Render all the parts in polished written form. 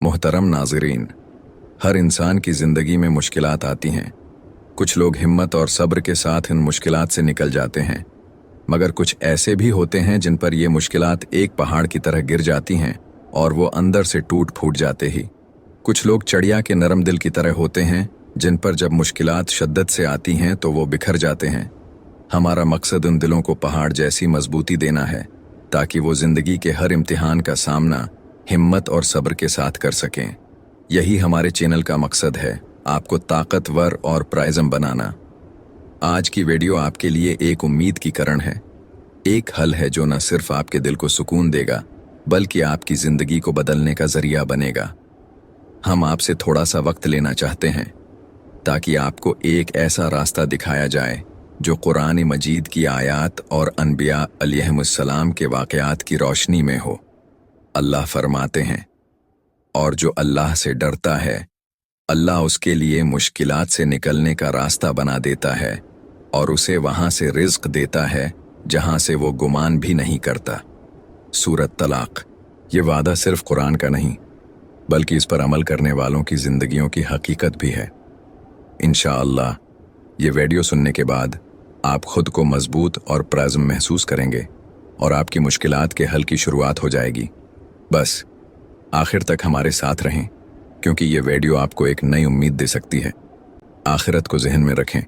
मोहतरम नाज़रीन, हर इंसान की ज़िंदगी में मुश्किलात आती हैं। कुछ लोग हिम्मत और सब्र के साथ इन मुश्किलात से निकल जाते हैं, मगर कुछ ऐसे भी होते हैं जिन पर ये मुश्किलात एक पहाड़ की तरह गिर जाती हैं और वो अंदर से टूट फूट जाते ही। कुछ लोग चिड़िया के नरम दिल की तरह होते हैं, जिन पर जब मुश्किलात शिद्दत से आती हैं तो वो बिखर जाते हैं। हमारा मकसद उन दिलों को पहाड़ जैसी मजबूती देना है, ताकि वो ज़िंदगी के हर इम्तिहान का सामना हिम्मत और सब्र के साथ कर सकें। यही हमारे चैनल का मकसद है, आपको ताकतवर और प्राइज़म बनाना। आज की वीडियो आपके लिए एक उम्मीद की किरण है, एक हल है जो न सिर्फ आपके दिल को सुकून देगा, बल्कि आपकी ज़िंदगी को बदलने का ज़रिया बनेगा। हम आपसे थोड़ा सा वक्त लेना चाहते हैं, ताकि आपको एक ऐसा रास्ता दिखाया जाए जो कुरान मजीद की आयात और अनबिया अलैहिमुस्सलाम के वाक़यात की रोशनी में हो। अल्लाह फरमाते हैं, और जो अल्लाह से डरता है, अल्लाह उसके लिए मुश्किलात से निकलने का रास्ता बना देता है और उसे वहाँ से रिज़्क देता है जहाँ से वो गुमान भी नहीं करता। सूरत तलाक। ये वादा सिर्फ कुरान का नहीं, बल्कि इस पर अमल करने वालों की ज़िंदगियों की हकीकत भी है। इंशाअल्लाह ये वीडियो सुनने के बाद आप खुद को मजबूत और प्राइज़म महसूस करेंगे और आपकी मुश्किलात के हल की शुरुआत हो जाएगी। बस आखिर तक हमारे साथ रहें, क्योंकि ये वीडियो आपको एक नई उम्मीद दे सकती है। आखिरत को जहन में रखें।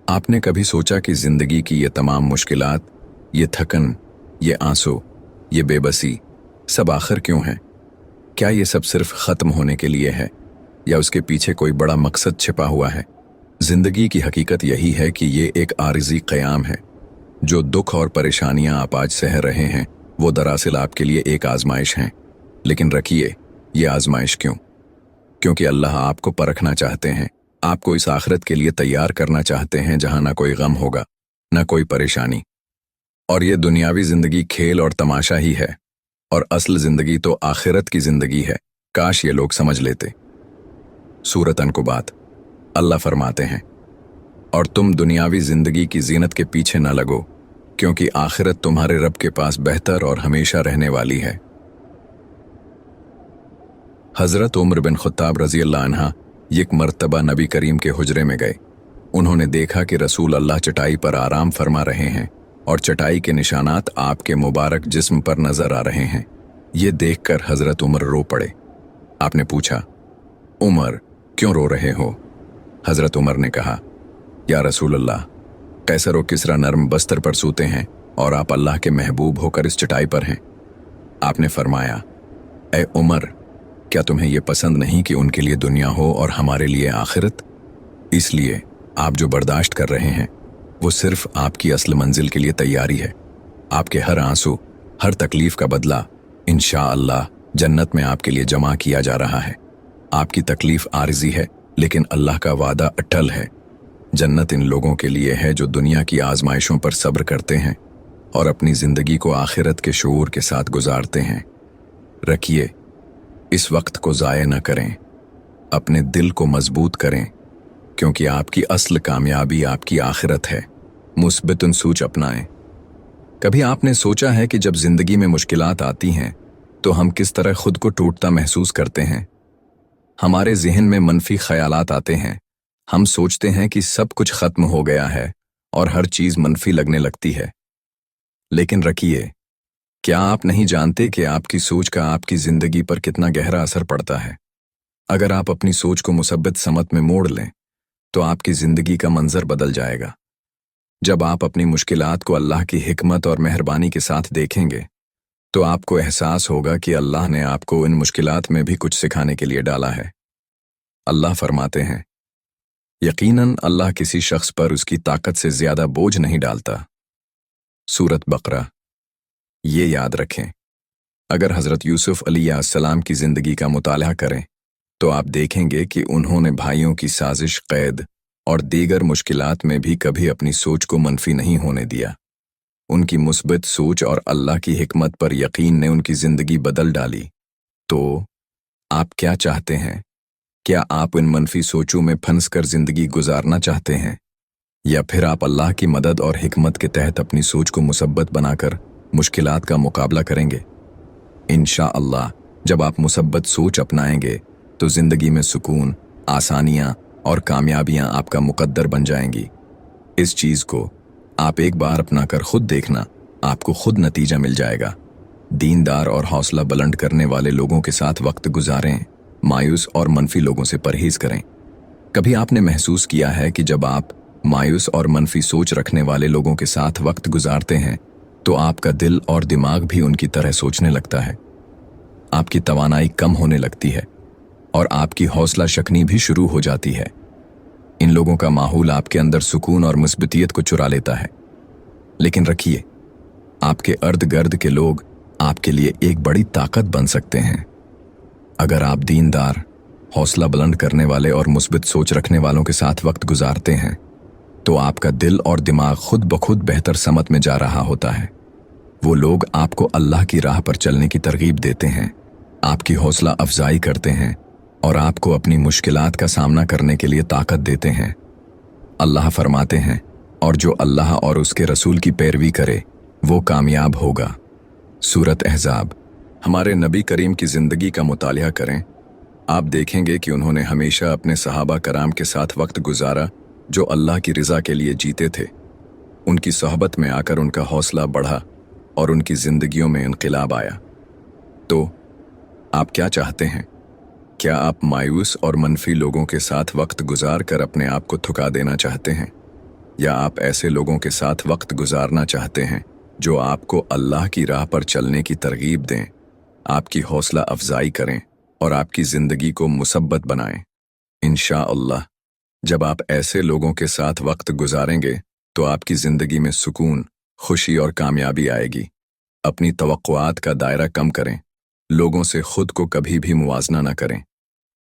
आपने कभी सोचा कि ज़िंदगी की ये तमाम मुश्किलात, ये थकन, ये आंसू, ये बेबसी, सब आखिर क्यों है? क्या ये सब सिर्फ ख़त्म होने के लिए है, या उसके पीछे कोई बड़ा मकसद छिपा हुआ है? ज़िंदगी की हकीकत यही है कि ये एक आरिज़ी क़याम है। जो दुख और परेशानियां आप आज सह रहे हैं, वो दरअसल आपके लिए एक आजमाइश हैं। लेकिन रखिए, ये आजमाइश क्यों? क्योंकि अल्लाह आपको परखना चाहते हैं, आपको इस आखिरत के लिए तैयार करना चाहते हैं जहां ना कोई गम होगा, ना कोई परेशानी। और ये दुनियावी ज़िंदगी खेल और तमाशा ही है, और असल ज़िंदगी तो आखिरत की ज़िंदगी है। काश ये लोग समझ लेते। सूरत अनकुबात। अल्लाह फरमाते हैं, और तुम दुनियावी ज़िंदगी की जीनत के पीछे न लगो, क्योंकि आखिरत तुम्हारे रब के पास बेहतर और हमेशा रहने वाली है। हज़रत उमर बिन ख़ुत्ताब रज़ी अल्लाह अन्हा एक मर्तबा नबी करीम के हुजरे में गए। उन्होंने देखा कि रसूल अल्लाह चटाई पर आराम फरमा रहे हैं और चटाई के निशानात आपके मुबारक जिस्म पर नजर आ रहे हैं। ये देखकर हज़रत उमर रो पड़े। आपने पूछा, उमर क्यों रो रहे हो? हज़रत उमर ने कहा, या रसूल अल्लाह, कैसर व किसरा नर्म बस्तर पर सूते हैं और आप अल्लाह के महबूब होकर इस चटाई पर हैं। आपने फरमाया, ए उमर, क्या तुम्हें यह पसंद नहीं कि उनके लिए दुनिया हो और हमारे लिए आखिरत? इसलिए आप जो बर्दाश्त कर रहे हैं, वो सिर्फ आपकी असल मंजिल के लिए तैयारी है। आपके हर आंसू, हर तकलीफ का बदला इंशाअल्लाह जन्नत में आपके लिए जमा किया जा रहा है। आपकी तकलीफ आरिज़ी है, लेकिन अल्लाह का वादा अटल है। जन्नत इन लोगों के लिए है जो दुनिया की आजमाइशों पर सब्र करते हैं और अपनी ज़िंदगी को आखिरत के शऊर के साथ गुजारते हैं। रखिए, इस वक्त को ज़ाया न करें, अपने दिल को मजबूत करें, क्योंकि आपकी असल कामयाबी आपकी आखिरत है। मुस्बितुन सोच अपनाएं। कभी आपने सोचा है कि जब ज़िंदगी में मुश्किलात आती हैं तो हम किस तरह खुद को टूटता महसूस करते हैं? हमारे जहन में मनफी ख्यालात आते हैं। हम सोचते हैं कि सब कुछ ख़त्म हो गया है और हर चीज़ मनफी लगने लगती है। लेकिन रखिए, क्या आप नहीं जानते कि आपकी सोच का आपकी ज़िंदगी पर कितना गहरा असर पड़ता है? अगर आप अपनी सोच को मुसब्बित समत में मोड़ लें, तो आपकी ज़िंदगी का मंजर बदल जाएगा। जब आप अपनी मुश्किलात को अल्लाह की हिकमत और मेहरबानी के साथ देखेंगे, तो आपको एहसास होगा कि अल्लाह ने आपको इन मुश्किलात में भी कुछ सिखाने के लिए डाला है। अल्लाह फरमाते हैं, यकीनन अल्लाह किसी शख्स पर उसकी ताकत से ज़्यादा बोझ नहीं डालता। सूरत बकरा। ये याद रखें, अगर हज़रत यूसुफ अलैहिस्सलाम की ज़िंदगी का मुताला करें, तो आप देखेंगे कि उन्होंने भाइयों की साजिश, कैद और दीगर मुश्किलात में भी कभी अपनी सोच को मनफी नहीं होने दिया। उनकी मुस्बित सोच और अल्लाह की हिकमत पर यकीन ने उनकी ज़िंदगी बदल डाली। तो आप क्या चाहते हैं? क्या आप इन मनफी सोचों में फंस कर ज़िंदगी गुजारना चाहते हैं, या फिर आप अल्लाह की मदद और हिकमत के तहत अपनी सोच को मुसब्बत बनाकर मुश्किलात का मुकाबला करेंगे? इंशाअल्लाह जब आप मुसब्बत सोच अपनाएंगे तो जिंदगी में सुकून, आसानियां और कामयाबियां आपका मुकद्दर बन जाएंगी। इस चीज को आप एक बार अपना कर खुद देखना, आपको खुद नतीजा मिल जाएगा। दीनदार और हौसला बुलंद करने वाले लोगों के साथ वक्त गुजारें, मायूस और मनफी लोगों से परहेज करें। कभी आपने महसूस किया है कि जब आप मायूस और मनफी सोच रखने वाले लोगों के साथ वक्त गुजारते हैं तो आपका दिल और दिमाग भी उनकी तरह सोचने लगता है। आपकी तवानाई कम होने लगती है और आपकी हौसला शक्नी भी शुरू हो जाती है। इन लोगों का माहौल आपके अंदर सुकून और मुस्बतियत को चुरा लेता है। लेकिन रखिए, आपके अर्द गर्द के लोग आपके लिए एक बड़ी ताकत बन सकते हैं। अगर आप दीनदार, हौसला बुलंद करने वाले और मुस्बित सोच रखने वालों के साथ वक्त गुजारते हैं तो आपका दिल और दिमाग खुद ब खुद बेहतर समत में जा रहा होता है। वो लोग आपको अल्लाह की राह पर चलने की तरगीब देते हैं, आपकी हौसला अफजाई करते हैं और आपको अपनी मुश्किलात का सामना करने के लिए ताकत देते हैं। अल्लाह फरमाते हैं, और जो अल्लाह और उसके रसूल की पैरवी करे वो कामयाब होगा। सूरत अहज़ाब। हमारे नबी करीम की ज़िंदगी का मुतालिया करें, आप देखेंगे कि उन्होंने हमेशा अपने सहाबा कराम के साथ वक्त गुजारा जो अल्लाह की रज़ा के लिए जीते थे। उनकी सोहबत में आकर उनका हौसला बढ़ा और उनकी ज़िंदगियों में इनक़िलाब आया। तो आप क्या चाहते हैं? क्या आप मायूस और मनफी लोगों के साथ वक्त गुजार कर अपने आप को थका देना चाहते हैं, या आप ऐसे लोगों के साथ वक्त गुजारना चाहते हैं जो आपको अल्लाह की राह पर चलने की तरगीब दें, आपकी हौसला अफजाई करें और आपकी ज़िंदगी को मुसब्बत बनाएं? इंशाअल्लाह जब आप ऐसे लोगों के साथ वक्त गुजारेंगे तो आपकी ज़िंदगी में सुकून, खुशी और कामयाबी आएगी। अपनी तवक्कुआत का दायरा कम करें, लोगों से खुद को कभी भी मुवाजना न करें।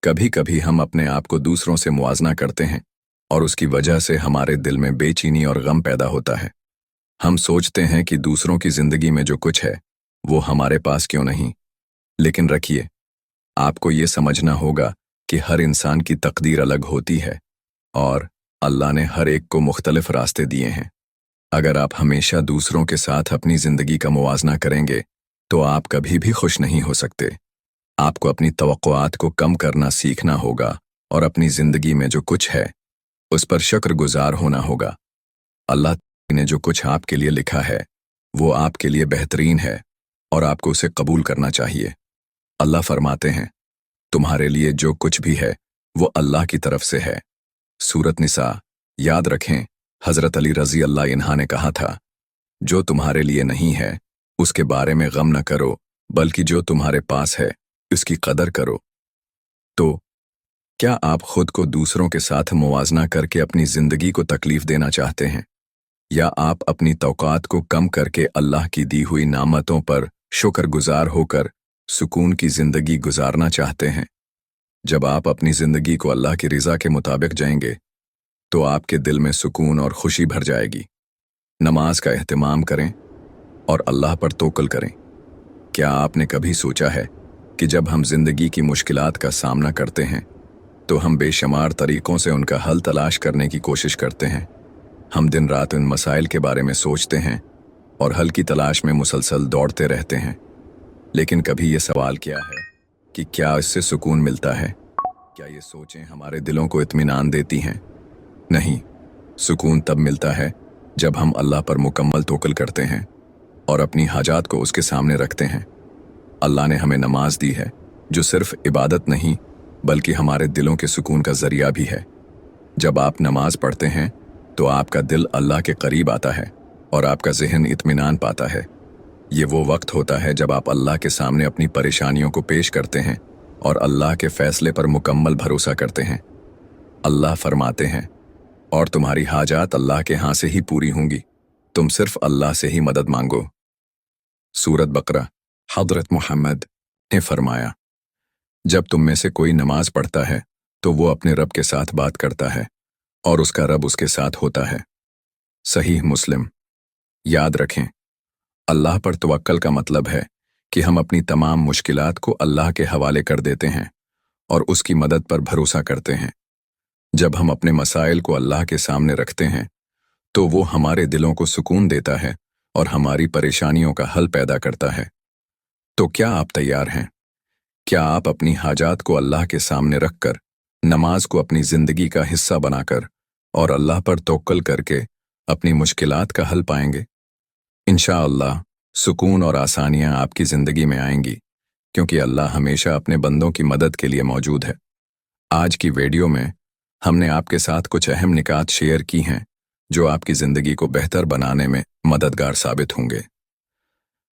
कभी कभी हम अपने आप को दूसरों से मुवाजना करते हैं और उसकी वजह से हमारे दिल में बेचैनी और गम पैदा होता है। हम सोचते हैं कि दूसरों की ज़िंदगी में जो कुछ है वो हमारे पास क्यों नहीं। लेकिन रखिए, आपको ये समझना होगा कि हर इंसान की तकदीर अलग होती है और अल्लाह ने हर एक को मुख्तलिफ रास्ते दिए हैं। अगर आप हमेशा दूसरों के साथ अपनी ज़िंदगी का मुवाजना करेंगे तो आप कभी भी खुश नहीं हो सकते। आपको अपनी तवक्कुआत को कम करना सीखना होगा और अपनी ज़िंदगी में जो कुछ है उस पर शुक्रगुजार होना होगा। अल्लाह ने जो कुछ आपके लिए लिखा है वो आपके लिए बेहतरीन है और आपको उसे कबूल करना चाहिए। अल्लाह फरमाते हैं, तुम्हारे लिए जो कुछ भी है वो अल्लाह की तरफ से है। सूरत निसा। याद रखें, हज़रत अली रज़ी अल्लाह इन्हा ने कहा था, जो तुम्हारे लिए नहीं है उसके बारे में गम न करो, बल्कि जो तुम्हारे पास है उसकी कदर करो। तो क्या आप खुद को दूसरों के साथ मुवाजना करके अपनी ज़िंदगी को तकलीफ देना चाहते हैं, या आप अपनी तौक़ात को कम करके अल्लाह की दी हुई नामतों पर शुक्रगुजार होकर सुकून की ज़िंदगी गुजारना चाहते हैं? जब आप अपनी ज़िंदगी को अल्लाह की रज़ा के मुताबिक जाएंगे तो आपके दिल में सुकून और खुशी भर जाएगी। नमाज का एहतमाम करें और अल्लाह पर तवक्कुल करें। क्या आपने कभी सोचा है कि जब हम ज़िंदगी की मुश्किलात का सामना करते हैं तो हम बेशुमार तरीक़ों से उनका हल तलाश करने की कोशिश करते हैं। हम दिन रात उन मसाइल के बारे में सोचते हैं और हल की तलाश में मुसलसल दौड़ते रहते हैं। लेकिन कभी ये सवाल किया है कि क्या इससे सुकून मिलता है? क्या ये सोचें हमारे दिलों को इत्मीनान देती हैं? नहीं, सुकून तब मिलता है जब हम अल्लाह पर मुकम्मल तवक्कुल करते हैं और अपनी हाजात को उसके सामने रखते हैं। अल्लाह ने हमें नमाज दी है जो सिर्फ इबादत नहीं बल्कि हमारे दिलों के सुकून का ज़रिया भी है। जब आप नमाज पढ़ते हैं तो आपका दिल अल्लाह के करीब आता है और आपका ज़हन इत्मीनान पाता है। ये वो वक्त होता है जब आप अल्लाह के सामने अपनी परेशानियों को पेश करते हैं और अल्लाह के फ़ैसले पर मुकम्मल भरोसा करते हैं। अल्लाह फरमाते हैं, और तुम्हारी हाजात अल्लाह के यहाँ से ही पूरी होंगी, तुम सिर्फ अल्लाह से ही मदद मांगो। सूरत बकरा। हज़रत मोहम्मद ने फरमाया, जब तुम में से कोई नमाज पढ़ता है तो वो अपने रब के साथ बात करता है और उसका रब उसके साथ होता है। सहीह मुस्लिम। याद रखें, अल्लाह पर तवक्कल का मतलब है कि हम अपनी तमाम मुश्किलात को अल्लाह के हवाले कर देते हैं और उसकी मदद पर भरोसा करते हैं। जब हम अपने मसाइल को अल्लाह के सामने रखते हैं तो वो हमारे दिलों को सुकून देता है और हमारी परेशानियों का हल पैदा करता है। तो क्या आप तैयार हैं क्या आप अपनी हाजात को अल्लाह के सामने रखकर, नमाज को अपनी जिंदगी का हिस्सा बनाकर और अल्लाह पर तवक्कल करके अपनी मुश्किलात का हल पाएंगे? इंशाअल्लाह सुकून और आसानियां आपकी जिंदगी में आएंगी, क्योंकि अल्लाह हमेशा अपने बंदों की मदद के लिए मौजूद है। आज की वीडियो में हमने आपके साथ कुछ अहम निकात शेयर की हैं जो आपकी जिंदगी को बेहतर बनाने में मददगार साबित होंगे।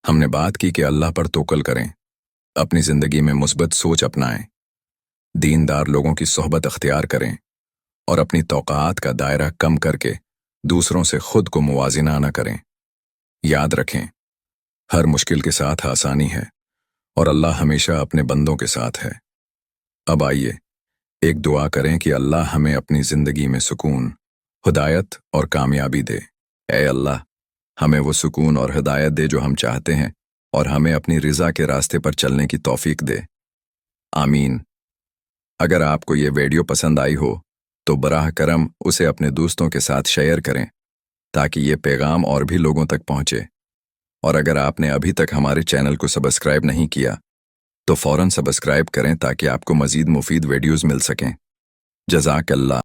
हमने बात की कि अल्लाह पर तवक्कल करें, अपनी जिंदगी में मुस्बत सोच अपनाएं, दीनदार लोगों की सोहबत अख्तियार करें और अपनी तौक़ात का दायरा कम करके दूसरों से खुद को मुवाजिना न करें। याद रखें, हर मुश्किल के साथ आसानी है और अल्लाह हमेशा अपने बंदों के साथ है। अब आइए एक दुआ करें कि अल्लाह हमें अपनी जिंदगी में सुकून, हिदायत और कामयाबी दे। ऐ अल्लाह, हमें वो सुकून और हिदायत दे जो हम चाहते हैं और हमें अपनी रिज़ा के रास्ते पर चलने की तौफीक दे। आमीन। अगर आपको ये वीडियो पसंद आई हो तो बराह करम उसे अपने दोस्तों के साथ शेयर करें ताकि ये पैगाम और भी लोगों तक पहुंचे। और अगर आपने अभी तक हमारे चैनल को सब्सक्राइब नहीं किया तो फौरन सब्सक्राइब करें ताकि आपको मज़ीद मुफीद वीडियोज़ मिल सकें। जज़ाकल्लाह।